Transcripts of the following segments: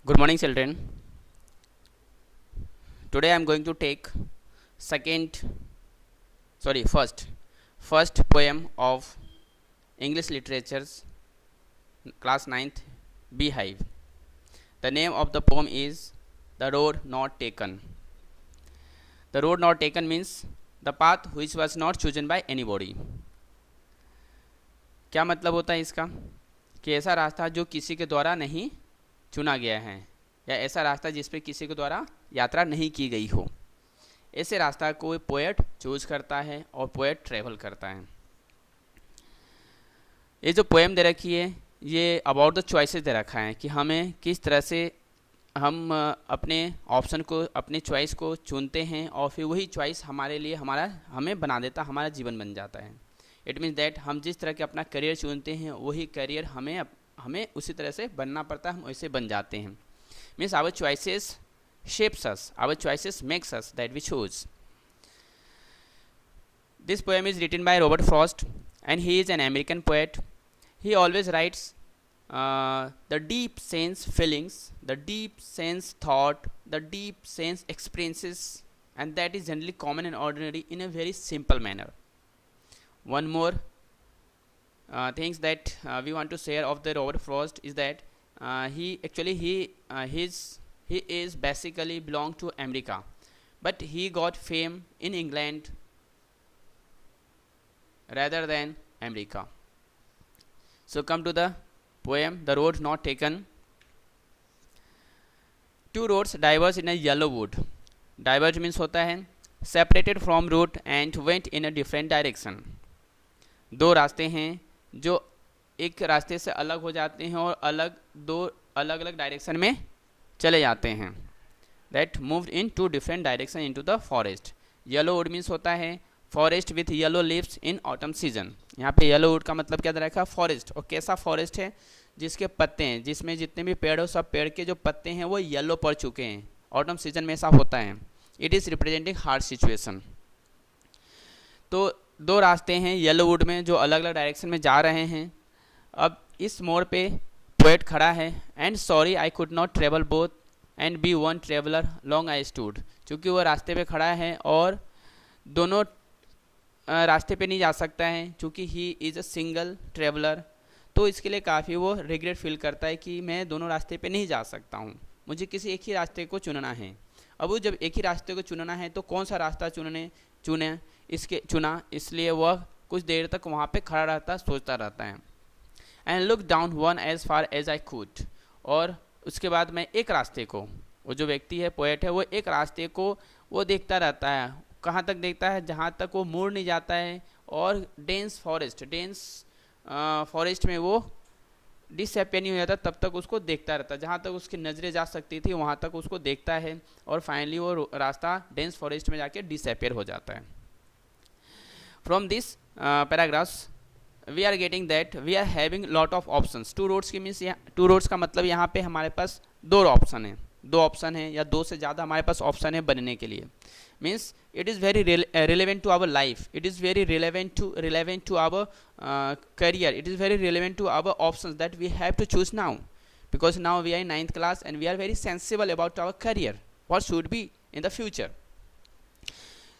Good morning, children. Today I am going to take first poem of English Literature's class ninth Beehive. The name of the poem is The Road Not Taken. The road not taken means the path which was not chosen by anybody. क्या मतलब होता है इसका कि ऐसा रास्ता जो किसी के द्वारा नहीं चुना गया है या ऐसा रास्ता जिस पे किसी के द्वारा यात्रा नहीं की गई हो, ऐसे रास्ता को पोएट चूज करता है और पोएट ट्रेवल करता है। ये जो पोएम दे रखी है ये अबाउट द चॉइसेस दे रखा है कि हमें किस तरह से हम अपने ऑप्शन को, अपने चॉइस को चुनते हैं और फिर वही चॉइस हमारे लिए हमें बना देता, हमारा जीवन बन जाता है। इट मीन्स दैट हम जिस तरह के अपना करियर चुनते हैं वही करियर हमें उसी तरह से बनना पड़ता है, हम वैसे बन जाते हैं। Means our choices shapes us, our choices makes us that we choose. This poem is written by Robert Frost and he is an American poet. He always writes the deep sense feelings, the deep sense thought, the deep sense experiences, and that is generally common and ordinary in a very simple manner. One more things that we want to share of the Robert Frost is that he is basically belong to America, but he got fame in England rather than America. So come to the poem, The Road Not Taken. Two roads diverged in a yellow wood. Diverge means होता है separated from route and went in a different direction. दो रास्ते हैं जो एक रास्ते से अलग हो जाते हैं और दो अलग अलग डायरेक्शन में चले जाते हैं। That moved into different direction into the forest. Yellow wood means होता है forest with yellow leaves in autumn season. यहाँ पे येलो वुड का मतलब क्या रखा, फॉरेस्ट। और कैसा फॉरेस्ट है, जिसके पत्ते हैं, जिसमें जितने भी पेड़ हो सब पेड़ के जो पत्ते हैं वो येलो पड़ चुके हैं, ऑटम सीजन में ऐसा होता है। It is representing hard situation. तो दो रास्ते हैं येलो वुड में जो अलग अलग डायरेक्शन में जा रहे हैं। अब इस मोड़ पे पोएट खड़ा है and sorry I could not travel both and be one traveller long I stood. चूँकि वो रास्ते पे खड़ा है और दोनों रास्ते पे नहीं जा सकता है, चूँकि he is a single traveller, तो इसके लिए काफ़ी वो रिग्रेट फील करता है कि मैं दोनों रास्ते पे नहीं जा सकता हूँ, मुझे किसी एक ही रास्ते को चुनना है। अब वो जब एक ही रास्ते को चुनना है तो कौन सा रास्ता चुना, इसलिए वह कुछ देर तक वहाँ पे खड़ा रहता, सोचता रहता है। And look down one as far as I could. और उसके बाद मैं एक रास्ते को, वो जो व्यक्ति है पोएट है, वो एक रास्ते को वो देखता रहता है। कहाँ तक देखता है, जहाँ तक वो मुड़ नहीं जाता है और डेंस फॉरेस्ट में वो डिसअपियर नहीं हो जाता, तब तक उसको देखता रहता है। जहाँ तक उसकी नज़रें जा सकती थी वहाँ तक उसको देखता है और फाइनली वो रास्ता डेंस फॉरेस्ट में जाके डिसअपियर हो जाता है। From this paragraphs we are getting that we are having lot of options. Two roads की मीन्स टू रोड्स का मतलब यहाँ पे हमारे पास दो ऑप्शन है या दो से ज़्यादा हमारे पास ऑप्शन है बनने के लिए। Means it is very relevant to our life, it is very relevant to our career, it is very relevant to our options that we have to choose now, because now we are in 9th class and we are very sensible about our career, what should be in the future.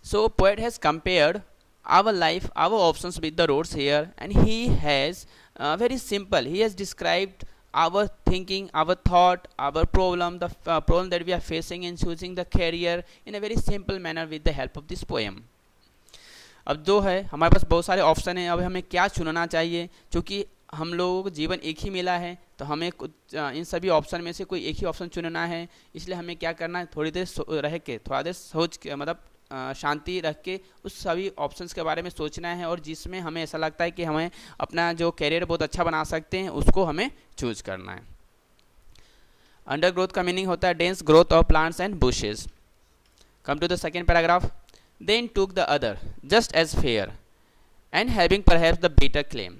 So poet has compared our life, our options with the roads here, and he has very simple, he has described our thinking, our thought, our problem, the problem that we are facing in choosing the career in a very simple manner with the help of this poem. अब जो है हमारे पास बहुत सारे option हैं, अब हमें क्या चुनना चाहिए। क्योंकि हम लोगों को जीवन एक ही मिला है तो हमें इन सभी ऑप्शन में से कोई एक ही ऑप्शन चुनना है। इसलिए हमें क्या करना है, थोड़ा देर सोच के मतलब शांति रख के उस सभी ऑप्शंस के बारे में सोचना है, और जिसमें हमें ऐसा लगता है कि हमें अपना जो कैरियर बहुत अच्छा बना सकते हैं उसको हमें चूज करना है। अंडर ग्रोथ का मीनिंग होता है dense growth of plants and bushes. Come to the second paragraph. Then took the other, just as fair, and having perhaps the better claim,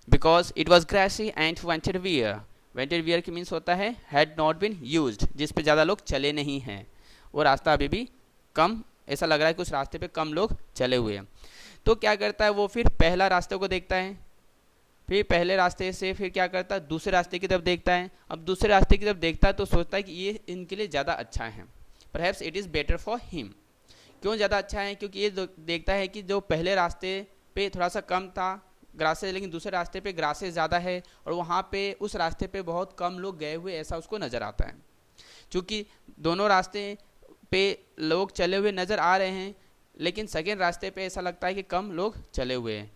because it was grassy and wanted wear. Wanted wear की means होता है had not been used, जिस पे ज़्यादा लोग चले नहीं हैं। वो रास्ता अभी भी कम, ऐसा लग रहा है कि उस रास्ते पे कम लोग चले हुए हैं। तो क्या करता है वो, फिर पहला रास्ते को देखता है फिर पहले रास्ते से फिर क्या करता है, दूसरे रास्ते की तरफ देखता है। अब दूसरे रास्ते की तरफ देखता है तो सोचता है कि ये इनके लिए ज़्यादा अच्छा है, perhaps it is better for him. क्यों ज़्यादा अच्छा है? क्योंकि ये देखता है कि जो पहले रास्ते पे थोड़ा सा कम था ग्रासेस, लेकिन दूसरे रास्ते पे ग्रासेस ज़्यादा है, और वहाँ पे उस रास्ते पे बहुत कम लोग गए हुए ऐसा उसको नज़र आता है। क्योंकि दोनों रास्ते पे लोग चले हुए नज़र आ रहे हैं, लेकिन सेकेंड रास्ते पे ऐसा लगता है कि कम लोग चले हुए हैं।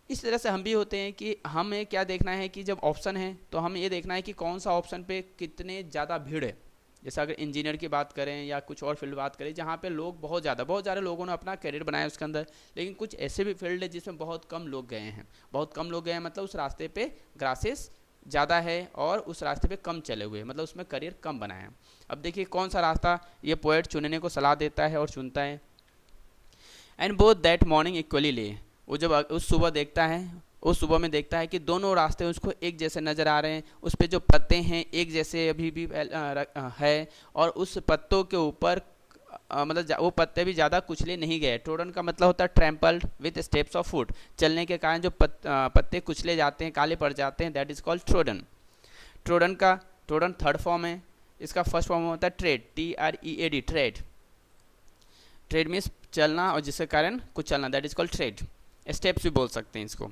इस तरह से हम भी होते हैं कि हमें क्या देखना है कि जब ऑप्शन है तो हमें ये देखना है कि कौन सा ऑप्शन पे कितने ज़्यादा भीड़ है। जैसे अगर इंजीनियर की बात करें या कुछ और फील्ड बात करें जहाँ पे लोग बहुत ज़्यादा लोगों ने अपना करियर बनाया उसके अंदर, लेकिन कुछ ऐसे भी फील्ड है जिसमें बहुत कम लोग गए हैं। बहुत कम लोग गए हैं मतलब उस रास्ते पे ग्रासेस ज़्यादा है और उस रास्ते पे कम चले हुए, मतलब उसमें करियर कम बनाया है। अब देखिए कौन सा रास्ता ये पोएट चुनने को सलाह देता है और चुनता है। And both that morning equally ले, वो जब उस सुबह देखता है, उस सुबह में देखता है कि दोनों रास्ते उसको एक जैसे नज़र आ रहे हैं, उस पर जो पत्ते हैं एक जैसे अभी भी है, और उस पत्तों के ऊपर मतलब वो पत्ते भी ज़्यादा कुचले नहीं गए। ट्रोडन का मतलब होता है trampled with steps of foot, चलने के कारण जो पत्ते कुचले जाते हैं, काले पड़ जाते हैं, that is called trodden. Trodden third form है, इसका फर्स्ट फॉर्म होता है trade, TREAD, trade. Trade means चलना और जिसके कारण कुछ चलना, that is called trade. Steps भी बोल सकते हैं इसको।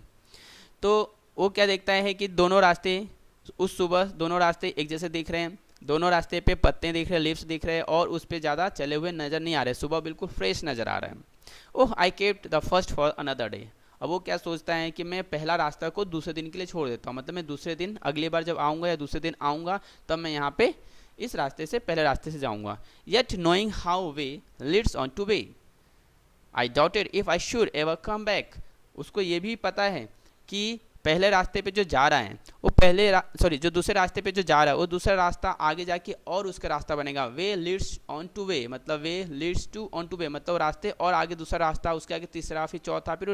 तो वो क्या देखता है कि दोनों रास्ते उस सुबह दोनों रास्ते एक जैसे दिख रहे हैं, दोनों रास्ते पे पत्ते दिख रहे हैं, लीव्स दिख रहे हैं, और उस पर ज़्यादा चले हुए नज़र नहीं आ रहे, सुबह बिल्कुल फ्रेश नज़र आ रहा है। Oh I kept the first for another day. अब वो क्या सोचता है कि मैं पहला रास्ता को दूसरे दिन के लिए छोड़ देता हूँ, मतलब मैं दूसरे दिन अगली बार जब आऊँगा या दूसरे दिन आऊँगा तब मैं यहाँ पे इस रास्ते से पहले रास्ते से जाऊँगा। Yet knowing how way leads on to way I doubted if I should ever come back. उसको ये भी पता है कि पहले रास्ते पे जो जा रहा है वो जो दूसरे रास्ते पे जो जा रहा है वो दूसरा रास्ता आगे जाके और उसका रास्ता बनेगा। Way leads on to way मतलब way leads to on to way मतलब रास्ते और आगे दूसरा रास्ता, उसके आगे तीसरा, फिर चौथा, फिर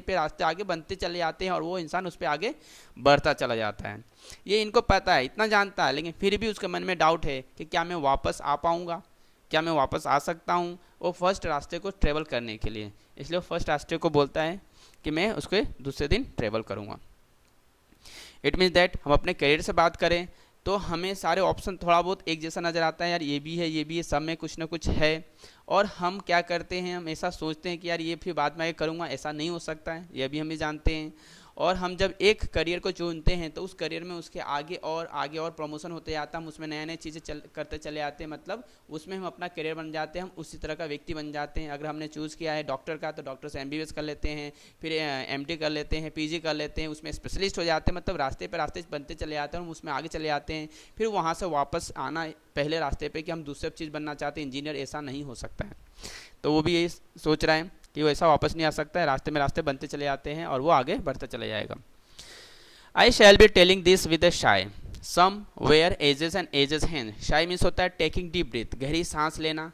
रास्ते आगे बनते चले जाते हैं और वो इंसान उस पर आगे बढ़ता चला जाता है। ये इनको पता है, इतना जानता है, लेकिन फिर भी उसके मन में डाउट है कि क्या मैं वापस आ पाऊँगा, क्या मैं वापस आ सकता हूँ वो फर्स्ट रास्ते को ट्रेवल करने के लिए। इसलिए वो फर्स्ट रास्ते को बोलता है कि मैं उसके दूसरे दिन ट्रेवल करूँगा। इट मीन्स दैट हम अपने करियर से बात करें तो हमें सारे ऑप्शन थोड़ा बहुत एक जैसा नज़र आता है, यार ये भी है, सब में कुछ ना कुछ है, और हम क्या करते हैं, हम ऐसा सोचते हैं कि यार ये फिर बाद में करूँगा, ऐसा नहीं हो सकता है, ये भी हम जानते हैं। और हम जब एक करियर को चुनते हैं तो उस करियर में उसके आगे और प्रमोशन होते जाता है, हम उसमें नए नई चीज़ें करते चले आते हैं, मतलब उसमें हम अपना करियर बन जाते हैं, हम उसी तरह का व्यक्ति बन जाते हैं। अगर हमने चूज़ किया है डॉक्टर का तो डॉक्टर से MBBS कर लेते हैं, फिर MD कर लेते हैं, PG कर लेते हैं, उसमें स्पेशलिस्ट हो जाते हैं, मतलब रास्ते बनते चले जाते हैं, हम उसमें आगे चले जाते हैं। फिर वहाँ से वापस आना पहले रास्ते पे कि हम दूसरे चीज़ बनना चाहते हैं, इंजीनियर, ऐसा नहीं हो सकता है। तो वो भी यही सोच रहा है कि वो ऐसा वापस नहीं आ सकता है, रास्ते में रास्ते बनते चले जाते हैं और वो आगे बढ़ता चला जाएगा। I shall be telling this with a sigh somewhere ages and ages hence. Sigh means होता है टेकिंग डीप ब्रीथ, गहरी सांस लेना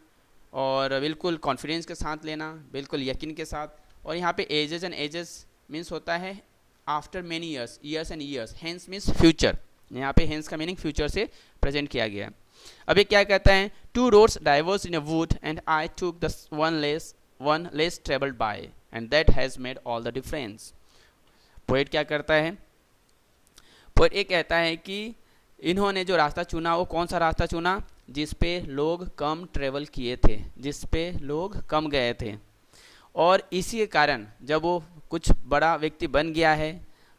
और बिल्कुल कॉन्फिडेंस के साथ लेना, बिल्कुल यकीन के साथ। और यहाँ पे एजेस एंड एजेस मीन्स होता है after many years and years. Hence means future, यहाँ पे हैंस का मीनिंग फ्यूचर से प्रेजेंट किया गया है। अभी क्या कहता है, two roads diverged in a wood and I took the one less traveled by and that has made all the difference। Poet क्या करता है, पोएट ये कहता है कि इन्होंने जो रास्ता चुना वो कौन सा रास्ता चुना, जिस पे लोग कम ट्रेवल किए थे, जिस पे लोग कम गए थे, और इसी के कारण जब वो कुछ बड़ा व्यक्ति बन गया है,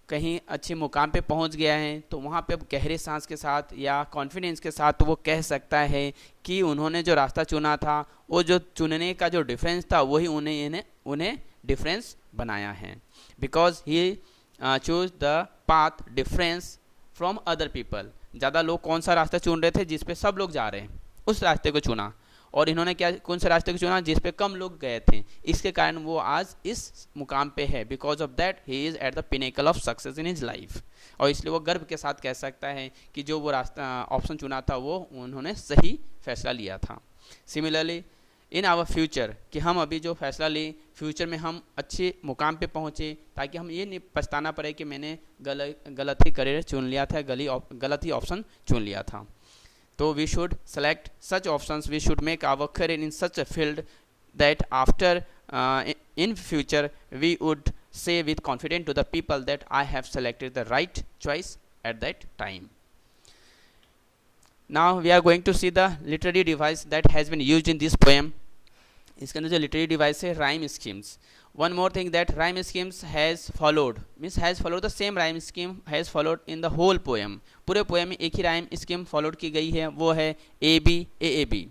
कहीं अच्छे मुकाम पे पहुंच गया है, तो वहाँ पे अब गहरे सांस के साथ या कॉन्फिडेंस के साथ तो वो कह सकता है कि उन्होंने जो रास्ता चुना था वो जो चुनने का जो डिफरेंस था वही उन्हें डिफरेंस बनाया है। Because he choose the path difference from other people. ज़्यादा लोग कौन सा रास्ता चुन रहे थे, जिस पे सब लोग जा रहे हैं, उस रास्ते को चुना, और इन्होंने कौन से रास्ते को चुना, जिस पे कम लोग गए थे, इसके कारण वो आज इस मुकाम पे है। Because of that he is at the pinnacle of success in his life. और इसलिए वो गर्व के साथ कह सकता है कि जो वो रास्ता ऑप्शन चुना था वो उन्होंने सही फैसला लिया था। सिमिलरली इन आवर फ्यूचर, कि हम अभी जो फैसला लें फ्यूचर में हम अच्छे मुकाम पे पहुँचे, ताकि हम ये नहीं पछताना पड़े कि मैंने गलत ही करियर चुन लिया था, गलत ही ऑप्शन चुन लिया था। तो we should select such options, we should make our career in such a field that after in future we would say with confidence to the people that I have selected the right choice at that time. Now we are going to see the literary device that has been used in this poem. इसके अंदर जो literary device है rhyme schemes. One more thing that rhyme schemes has followed means has followed the same rhyme scheme has followed in the whole poem. पूरे poem में एक ही rhyme scheme followed की गई है, वो है ए बी ए बी.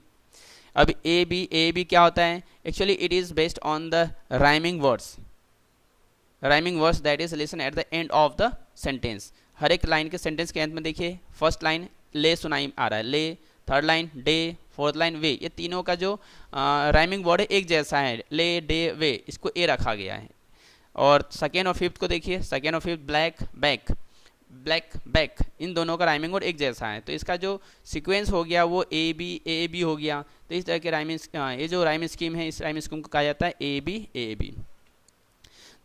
अब A B क्या होता है? Actually it is based on the rhyming words that is listen at the end of the sentence. हर एक लाइन के सेंटेंस के अंत में देखिए फर्स्ट लाइन ले सुनाई आ रहा है, lay, third line day, fourth line way. ये तीनों का जो राइमिंग वर्ड है एक जैसा है, ले डे वे, इसको ए रखा गया है. और सेकेंड और फिफ्थ को देखिए, सेकेंड और फिफ्थ ब्लैक बैक, इन दोनों का राइमिंग वर्ड एक जैसा है, तो इसका जो सीक्वेंस हो गया वो ए बी हो गया. तो इस तरह के ये जो राइम स्कीम है, इस राइम स्कीम को कहा जाता है ए बी.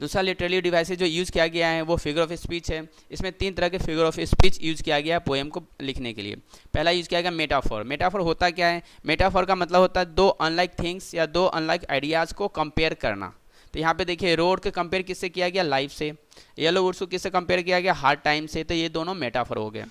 दूसरा लिटरेरी डिवाइस जो यूज़ किया गया है वो फिगर ऑफ स्पीच है. इसमें 3 तरह के फिगर ऑफ स्पीच यूज़ किया गया है पोएम को लिखने के लिए. पहला यूज़ किया गया मेटाफोर. मेटाफोर होता क्या है? मेटाफोर का मतलब होता है दो अनलाइक थिंग्स या दो अनलाइक आइडियाज़ को कंपेयर करना. तो यहाँ पे देखिए रोड के कंपेयर किससे किया गया? लाइफ से. येलो वुड्स को किससे कंपेयर किया गया? हार्ड टाइम से. तो ये दोनों मेटाफोर हो गए.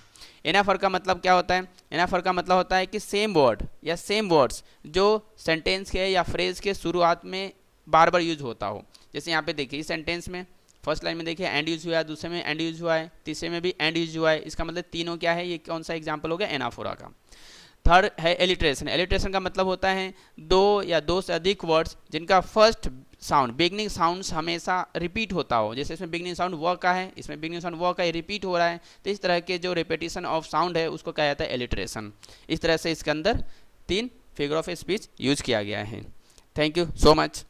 एनाफोर का मतलब क्या होता है? एनाफोर का मतलब होता है कि सेम वर्ड या सेम वर्ड्स जो सेंटेंस के या फ्रेज के शुरुआत में बार बार यूज होता हो. जैसे यहाँ पे देखिए इस सेंटेंस में फर्स्ट लाइन में देखिए एंड यूज हुआ है, दूसरे में एंड यूज हुआ है, तीसरे में भी एंड यूज हुआ है. इसका मतलब तीनों क्या है? ये कौन सा एग्जाम्पल हो गया? एनाफोरा का. थर्ड है एलिट्रेशन. एलिट्रेशन का मतलब होता है दो या दो से अधिक वर्ड्स जिनका फर्स्ट साउंड बिगनिंग साउंड्स हमेशा रिपीट होता हो. जैसे इसमें बिगनिंग साउंड व का है, इसमें बिगनिंग साउंड व का रिपीट हो रहा है. तो इस तरह के जो रिपीटिशन ऑफ साउंड है उसको कहा जाता है एलिट्रेशन. इस तरह से इसके अंदर 3 फिगर ऑफ स्पीच यूज किया गया है. Thank you so much.